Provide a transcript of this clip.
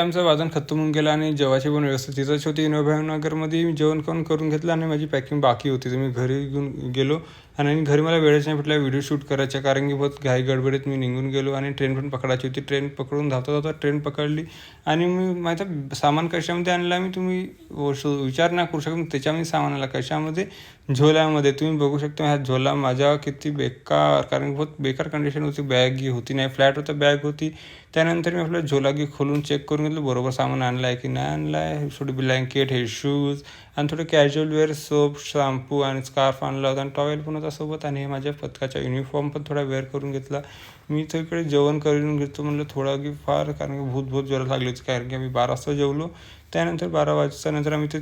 आमचं वादन खतम होऊन गेलं आणि जेवायची पण व्यवस्था तिथंच होती नगरमध्ये. मी जेवण करून घेतलं आणि माझी पॅकिंग बाकी होती. तर मी घरी घेऊन गेलो आणि घरी मला वेळच नाही भेटला व्हिडिओ शूट करायचा, कारण की बहुत घाई गडबडीत मी निघून गेलो आणि ट्रेन पण पकडायची होती. ट्रेन पकडून धावता ट्रेन पकडली आणि मी माझं सामान कशामध्ये आणलं मी तुम्ही विचार नाही करू शकत. त्याच्यामध्ये सामान आला कशामध्ये, झोल्यामध्ये. तुम्ही बघू शकता ह्या झोला माझा किती बेकार, कारण की बहुत बेकार कंडिशन होती. बॅग होती नाही, फ्लॅट होता, बॅग होती. त्यानंतर मी आपलं झोलागी खोलून चेक करून घेतलं बरोबर सामान आणलं आहे की नाही आणलं आहे. थोडी ब्लँकेट, हे शूज आणि थोडं कॅज्युअल वेअर, सोप, शॅम्पू आणि स्कार्फ आणला होता आणि टॉवेल पण होता सोबत. आणि हे माझ्या पथकाचा युनिफॉर्म पण थोडा वेअर करून घेतला. मी तर इकडे जेवण करून घेतो म्हणलं थोडा की फार, कारण की भूत जोरात लागली होती, कारण की आम्ही 12 वाजता जेवलो. त्यानंतर 12 वाजता नंतर आम्ही ते